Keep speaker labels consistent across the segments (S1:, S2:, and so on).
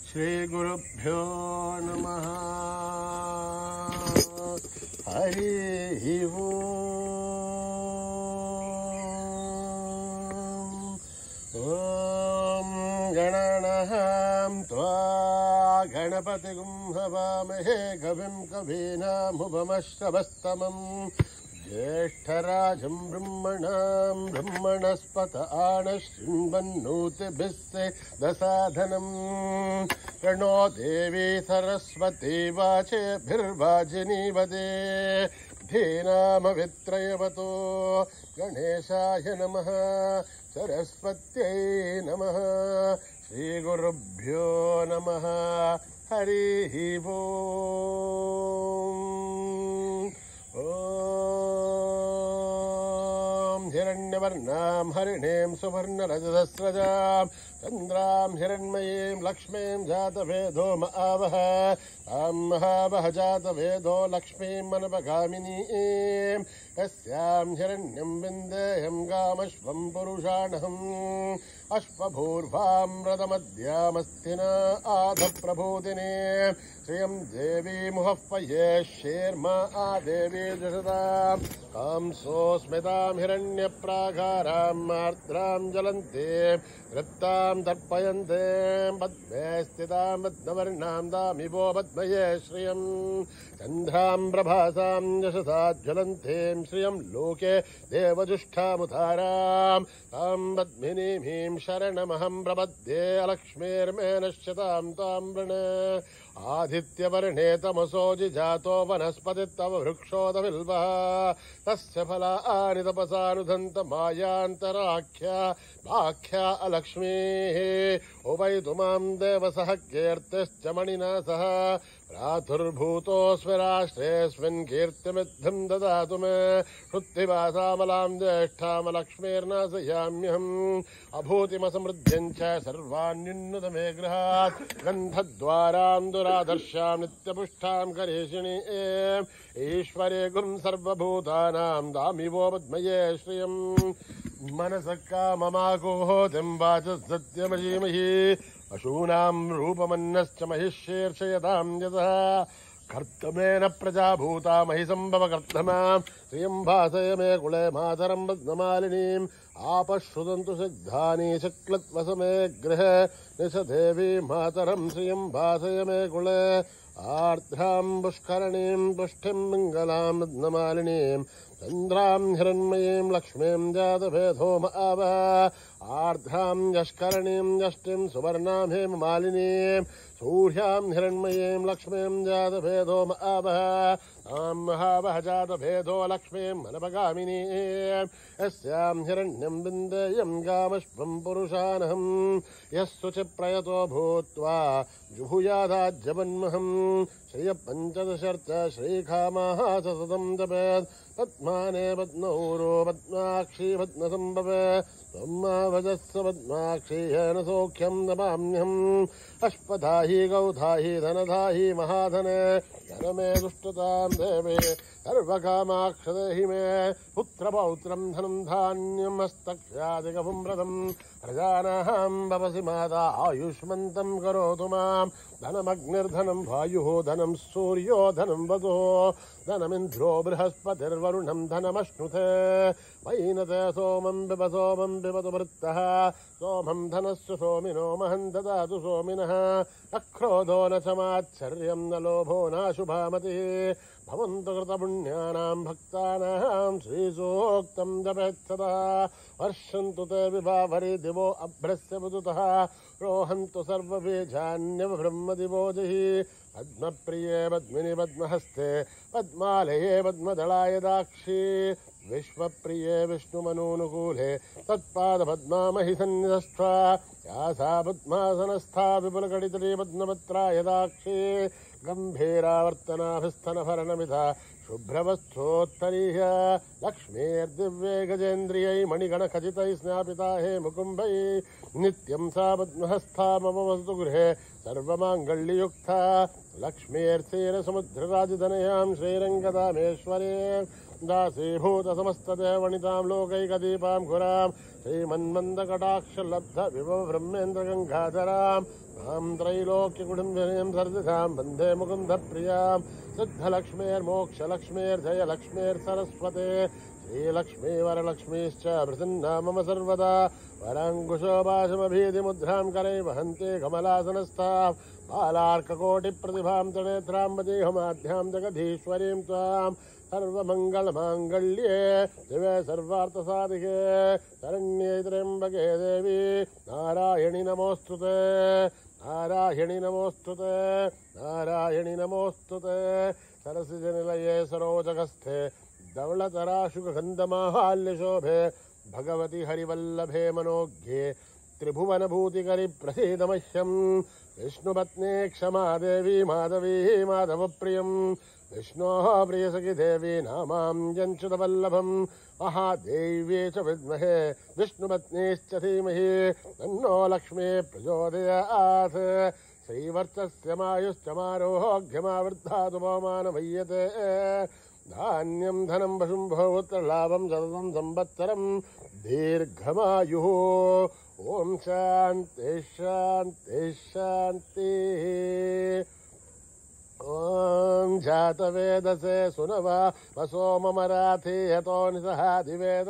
S1: श्रीगुरुभ्यो नमः। हरिः ॐ गणानां त्वा गणपतिगुं हवामहे कविं कवीनामुपमश्रवस्तमम् ज्येष्ठराजं ब्रह्मणस्पत आनशृण्वन्नोतिभिस्ते दसाधनम् प्रणो देवी सरस्वती वाचेभिर्वाजिनीवदे धीनामवित्रयवतो गणेशाय नमः सरस्वत्यै नमः श्रीगुरुभ्यो नमः। हरिः ॐ हिरण्यवर्णां हरिणीं सुवर्णरजतस्रजां चन्द्रां हिरण्मयीं लक्ष्मीं जातवेदो आवह तां महावह जातवेदो लक्ष्मीं मनपगामिनीं यस्यां हिरण्यं विन्देयं गामश्वं पुरुषाणहम् अश्वभूर्वां रथमद्यामस्तिना आधप्रभूतिने श्रियं देवी मुहप्पये शेर्मा आदेवी जुषतां कांसोऽस्मितां हिरण्यप्राकारां आर्द्रां ज्वलन्तीं वृत्तां तर्पयन्ते पद्मे स्थितां पद्मवर्णां दामिवो पद्मये श्रियं चन्द्रां प्रभासां यशसा ज्वलन्तीं श्रियं लोके देवजुष्ठामुतारां तां पद्मिनीं शरणमहं प्रपद्ये अलक्ष्मीर्मे नश्यतां तां वृणे आदित्यवर्णे तमसो जिजातो वनस्पतिस्तव वृक्षोदविल्वः तस्य फलानि तपसानुदन्त मायान्तराख्या भाख्या अलक्ष्मीः उपैतु मां देवसः कीर्तिश्च मणिना सह प्रातुर्भूतोऽस्मि राष्ट्रेऽस्मिन् कीर्तिमिद्धं ददातु मे श्रुत्तिवासामलां ज्येष्ठामलक्ष्मीर्नाशयाम्यहम् अभूतिमसमृद्ध्यं च सर्वान्युन्नुत मे गृहात् गन्धद्वारां दुरादर्शां नित्यपुष्टां करेशिणी ईश्वरे गुरुं सर्वभूतानां दामिवो पद्मये श्रियम् मनसः काममाकोहतिं वाचः सत्यमजीमहि पशूनां रूपमन्नश्च महिषीर्षयतां यतः कर्तमेन प्रजाभूता महि सम्भव कर्तमां श्रियं भासय मे कुले मातरं पद्ममालिनीम् आपश्रुतन्तु सिद्धानि शक्लत्वसमे गृहे निशदेवी मातरं श्रियं भासय मे कुले आर्द्रां पुष्करणीं पुष्टिं मङ्गलां पद्ममालिनीं चन्द्रां हिरण्मयीं लक्ष्मीं जातभेदो आवह आर्द्रां यष्करणीं यष्टिं सुवर्णां हेममालिनीं सूर्यां हिरण्मयीं लक्ष्मीं जातभेदो आवह तां महावह जातभेदो लक्ष्मीं मनपगामिनीं यस्यां हिरण्यं विन्देयं गामश्वं पुरुषानहम् यस्सु च प्रयतो भूत्वा जुहुयादाज्यवन्महम् श्रियपञ्चदशर्च श्रीखामाः सततं जपेत् पद्माने पद्मौरो पद्माक्षी पद्मसम्भवे त्वमावजस्स पद्माक्षी येन सौख्यं नमाम्यहम् अश्वधाहि गौधाहि धनधाहि महाधने धनमे दुष्टतां देवे सर्वकामाक्षदेहि मे पुत्रपौत्रं धनं धान्यं हस्तक्ष्यादिकं व्रतं प्रजानां भवसि माता आयुष्मन्तं करोतु मां धनमग्निर्धनं वायुः धनं सूर्यो धनं वसो धनमिन्द्रो बृहस्पतिर्वरुणं धनमश्नुते वैनते सोमं पिबतु वृत्तः सोमं धनस्य सोमिनो महं ददातु सोमिनः अक्रोधो न च माच्छर्यं न लोभो नाशुभामतिः भवन्तु कृतपुण्यानां भक्तानां श्रीसूक्तं जपेत्सदा वर्षन्तु ते विभावरि दिवो अभ्रस्य विदुतः रोहन्तु सर्वबीजान्यवब्रह्मदिवो जहि पद्मप्रिये पद्मिनि पद्महस्ते पद्मालये पद्मदलाय दाक्षी विश्वप्रिये विष्णुमनूनुकूले तत्पादपद्मामहि सन्निधस्त्वा या सा पद्मासनस्था विपुलकटितटी पद्मपत्राय दाक्षी गम्भीरावर्तनाभिस्तनभरणमिधा शुभ्रवस्थोत्तरीय लक्ष्मीर्दिव्ये गजेन्द्रियै मणिगणखचितैः स्नापिता हे मुकुम्भैः नित्यं सा पद्महस्था मम वस्तु गृहे सर्वमाङ्गल्ययुक्ता लक्ष्मीर्षीरसमुद्रराजधनयां श्रीरङ्गदामेश्वरे दासीभूतसमस्तदेवनितां लोकैकदीपां खुरां श्रीमन्मन्दकटाक्षलब्धविभवब्रह्मेन्द्रगङ्गाधरां मां त्रैलोक्यकुटुम्बिनीं सर्दिशां वन्दे मुकुन्दप्रियां सिद्धलक्ष्मीर्मोक्षलक्ष्मीर्जयलक्ष्मीर्सरस्वते श्रीलक्ष्मी वरलक्ष्मीश्च प्रसन्ना मम सर्वदा वराङ्कुशोपाशमभीतिमुद्रां करे वहन्ते कमलासनस्थां बालार्ककोटिप्रतिभां त्रिनेत्रां वदेहमाध्यां जगधीश्वरीं त्वां सर्वमङ्गलमाङ्गल्ये शिवे सर्वार्थसाधिके शरण्ये त्र्यम्बके देवी नारायणि नमोऽस्तुते नारायणि नमोऽस्तुते नारायणि नमोऽस्तुते सरसिजनिलये सरोजगस्थे धवलतराशुगन्धमाहाल्यशोभे भगवति हरिवल्लभे मनोज्ञे त्रिभुवनभूतिकरि प्रसीदमह्यं विष्णुपत्नी क्षमा देवी माधवी माधवप्रियं विष्णोः प्रियसखि देवी नामाञ्जञ्च्युतवल्लभं महादेव्ये च विद्महे विष्णुपत्नीश्च धीमहि तन्नो लक्ष्मी प्रचोदयात् श्रीवर्चस्यमायुश्चमारोग्यमावृद्धातु पवमानमय्यते धान्यं धनं पशुं भोगोत्तरलाभं सततं संवत्सरं दीर्घमायुः ओम शांति शांति शांति। ओम जातवेदसे सुनवा वसोममराथे यतो निसहादिवेद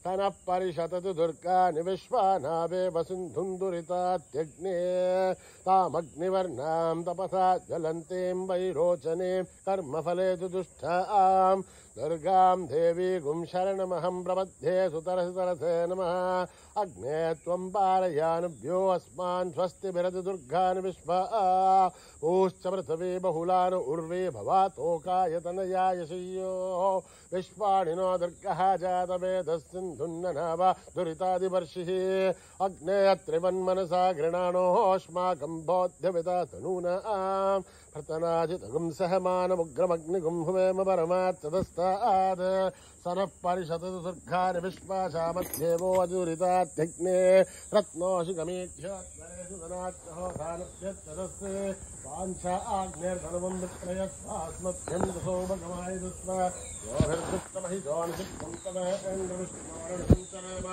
S1: तनः परिषततु दुर्गानि विश्वानावे वसिन्धुं दुरितात्यग्ने तामग्निवर्णां तपसा ज्वलन्तीं वैरोचनीं कर्मफले तु दुष्टां दुर्गां देवीं शरणमहं प्रपद्ये सुतरसे नमः। अग्ने त्वं पारयानुभ्यो अस्मान् स्वस्तिभिरति दुर्गानि विश्वा ऊश्च पृथिवी बहुलानु उर्वी भवातोकायतनया यशय्यो विश्वाणिनो दुर्गः जातवेदस्सिन्धुन्ननाव दुरितादिवर्षिः अग्ने त्रिवन्मनसा गृणाणोऽस्माकं बोध्यविता तनूनां प्रतनाजितगुं सहमानमुग्रमग्निगुं हुमेम परमात्तदस्तात् सरः परिषततु दुर्गानि विश्वासामध्येवो अदुरितात्यग्ने रत्नोऽशिगमेध्योत्तरेषु धनात्यहोधानभ्यस्तदस्ते वाञ्छा आग्नेर्धनवं वित्रयस्वास्मभ्यं दशोपगमायदस्व योभिर्दुष्टमहिजोनिषिक्तं तवेन्द्रविष्णोरणिसञ्चरेम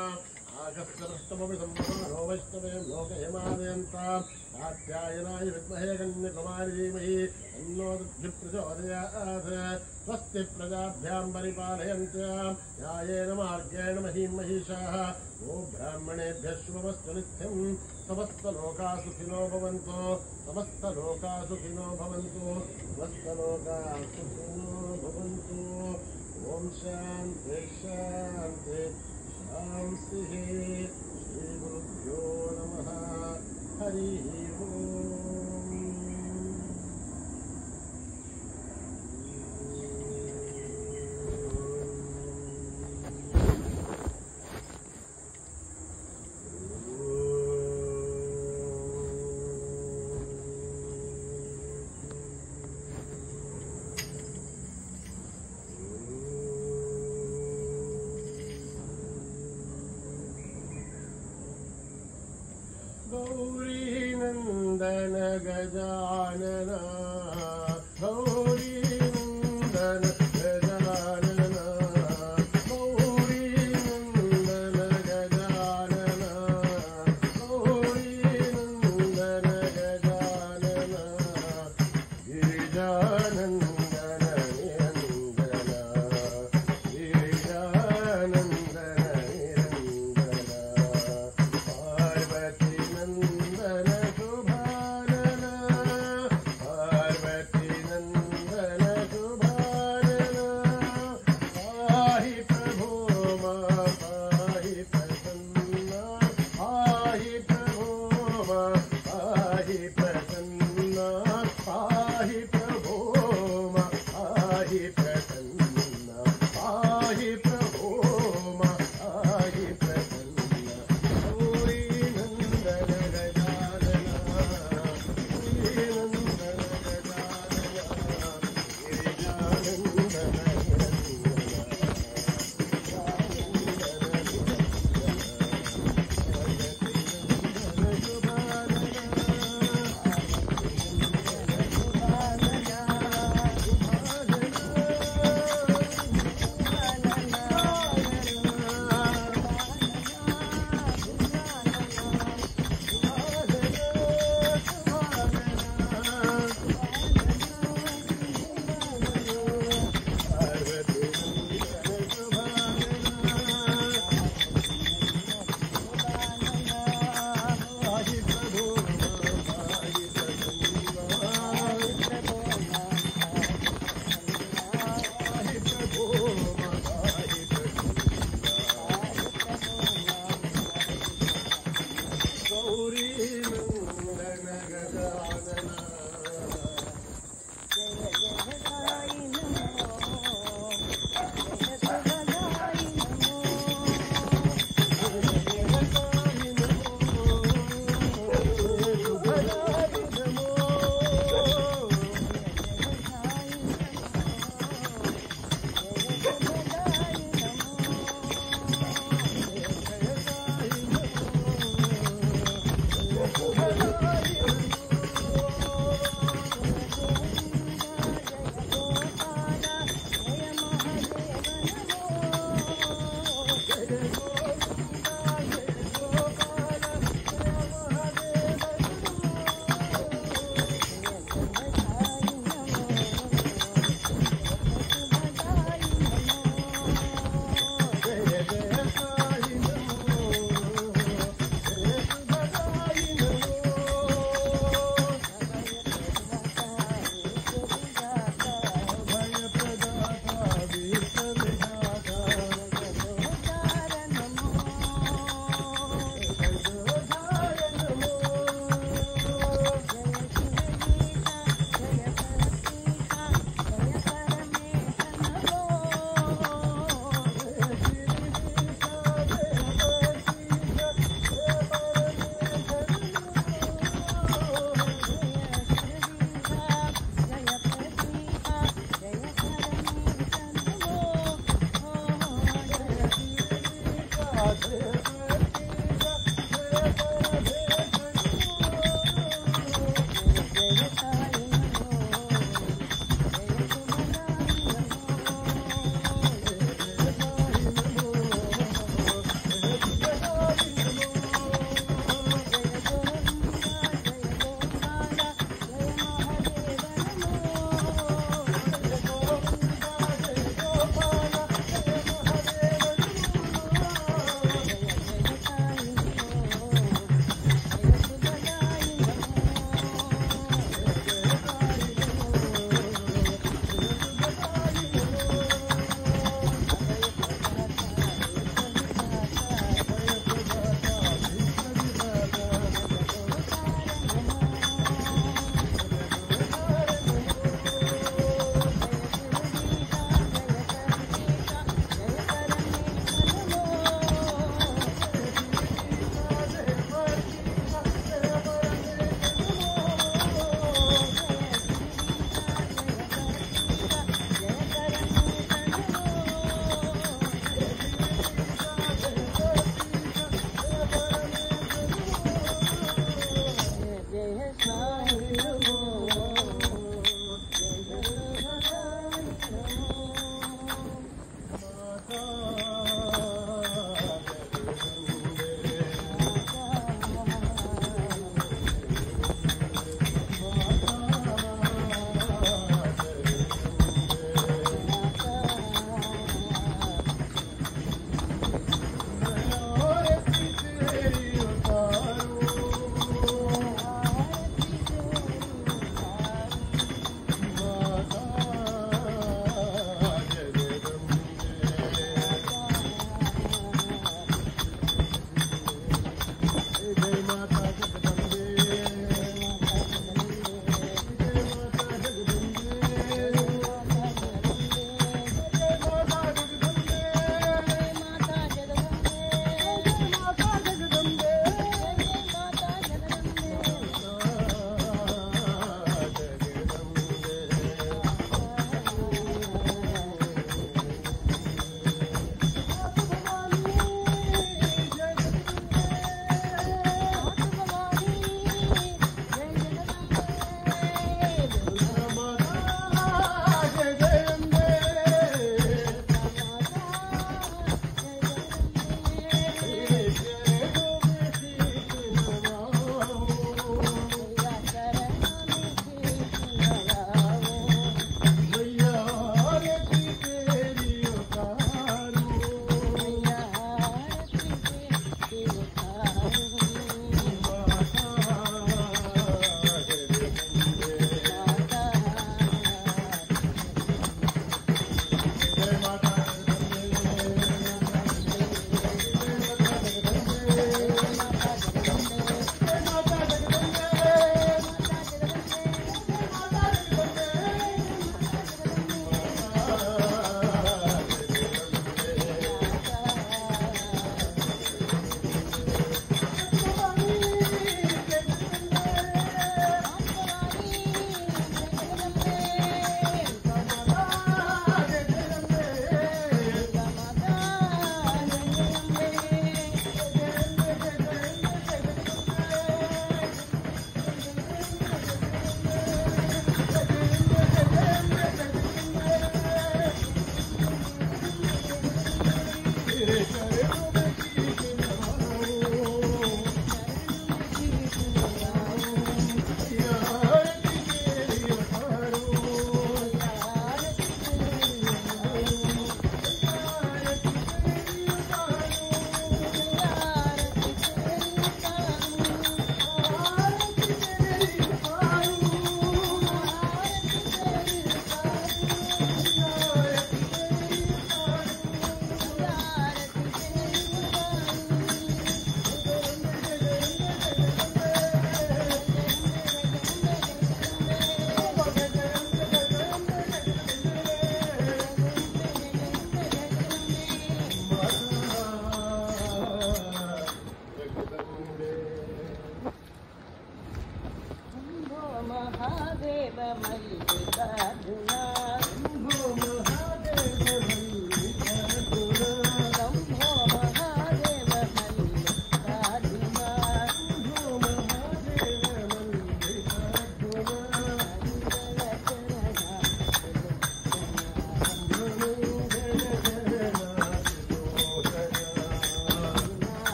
S1: आगस्य पृष्ठमपि सम्भवानो वैष्णवे लोकहिमादयन्ताम् कात्यायनाय विद्महे कन्याकुमारी धीमहि तन्नो दुर्भिः प्रचोदयात्। स्वस्ति प्रजाभ्यां परिपालयन्त्यां न्यायेन मार्गेण महीं महिषाः गो ब्राह्मणेभ्यः शुभमस्तु नित्यं समस्तलोकाः सुखिनो भवन्तु समस्तलोकाः सुखिनो भवन्तु समस्तलोकाः सुखिनो भवन्तु। ओम शान्ति शान्ति शान्तिः। श्रीगुरुभ्यो नमः। हरिः ओम्। गौरी नंदन गजानन गौरी नंदन गजानन गौरी नंदन गजानन गौरी नंदन गजानन गिरिजानंदन निरंजन गिरिजानंदन निरंजन पार्वती नंदन शुभानन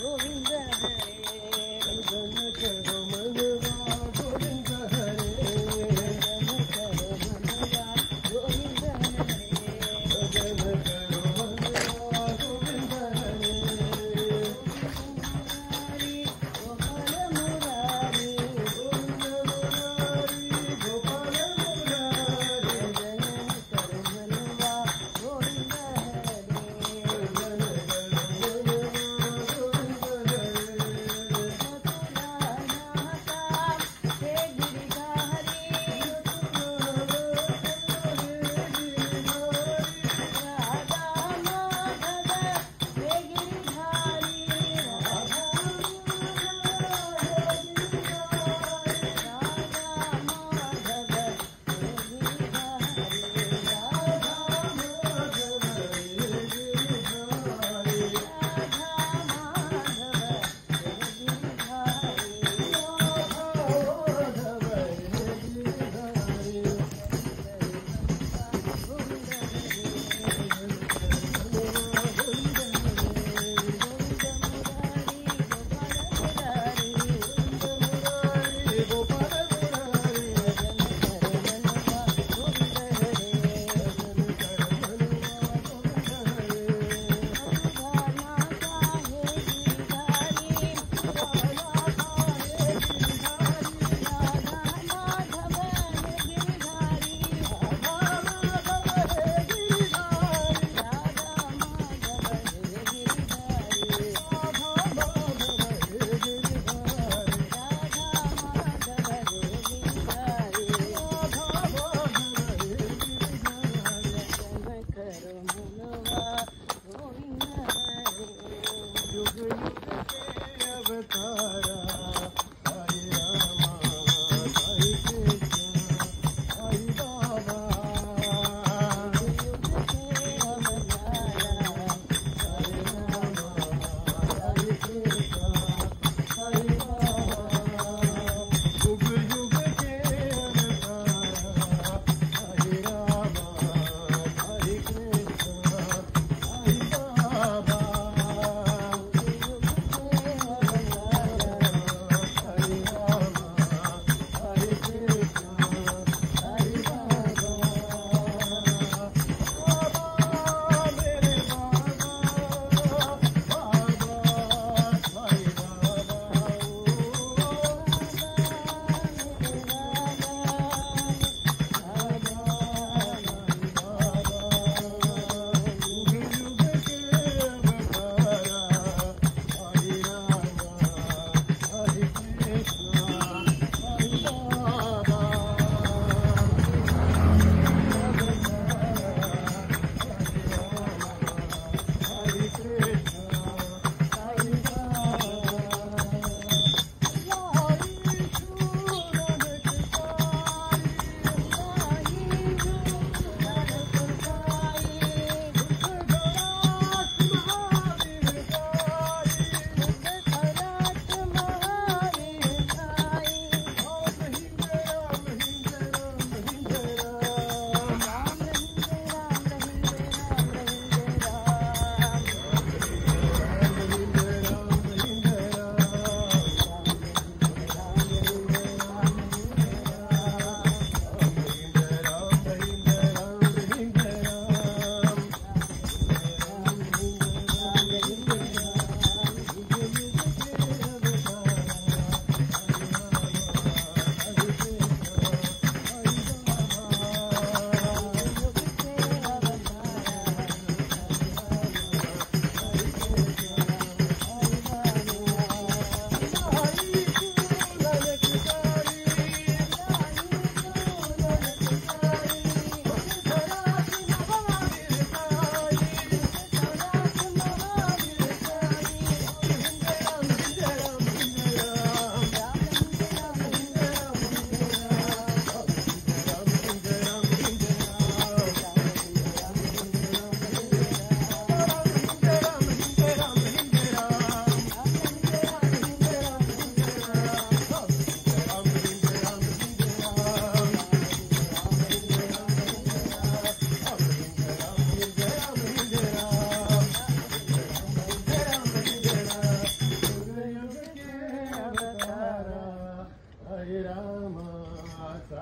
S1: Govinda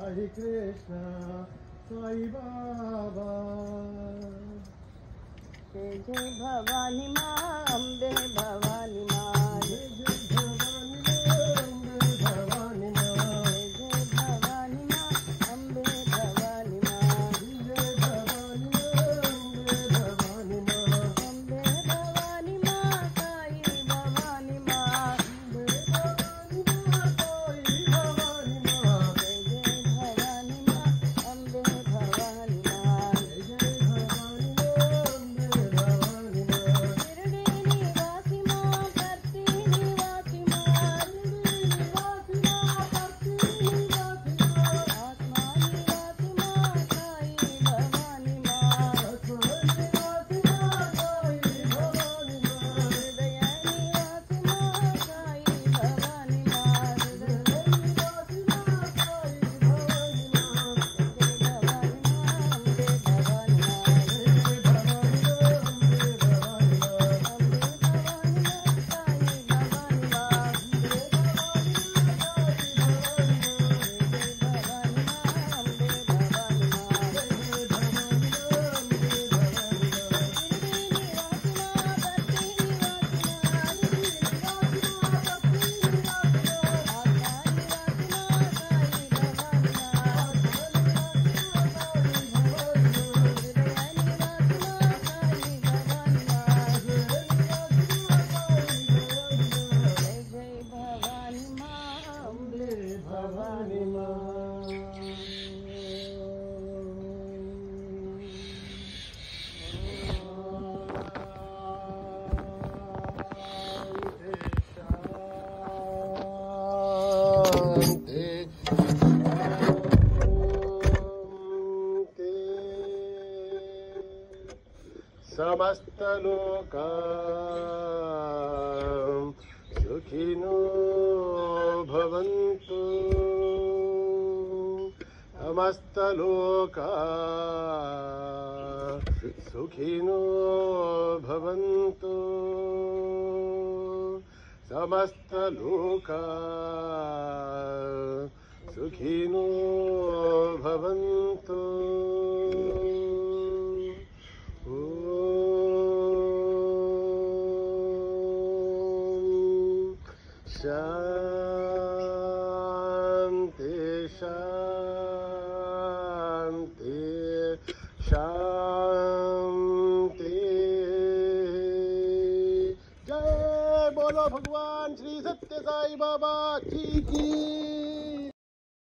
S1: साई कृष्ण साई बाबा
S2: जय जय भवानी माँ अम्बे भवानी माँ
S1: जय जय भवानी भवानी माँ
S2: जय भवानी माँ अम्बे भवानी माँ
S1: जय भवानी भवानी माँ
S2: अम्बे भवानी माँ साई भवानी माँ
S1: जय भवानी साई भवानी माँ
S2: जय जय भवानी माँ अम्बे भवानी माँ
S1: जय जय भवानी भवानी माँ
S2: शिरडी निवासी माँ भक्ति निवासी माँ
S1: निवासी माँ भक्ति निवासी माँ
S2: आत्मा निवासी माँ साई भवानी माँ
S1: निवासी माँ साई भवानी माँ
S2: हृदय निवासी माँ साई भवानी माँ हृदय
S1: निवासी माँ साई भवानी माँ
S2: जय भवानी माँ अम्बे भवानी माँ
S1: जय भवानी भवानी माँ
S2: अम्बे भवानी माँ साई भवानी माँ
S1: जय भवानी साई भवानी माँ
S2: जय भवानी माँ अम्बे भवानी माँ
S1: जय भवानी भवानी माँ
S2: शिरडी निवासी माँ भक्ति निवासी माँ
S1: निवासी माँ भक्ति निवासी माँ
S2: आत्मा निवासी माँ साई भवानी माँ जय भवानी माँ अम्बे भवानी माँ
S1: समस्त लोका सुखिनो भवन्तु समस्त लोका सुखिनो भवन्तु समस्त लोका सुखिनो भवन्तु शांति शांति शांति जय बोलो भगवान श्री सत्य साई बाबा की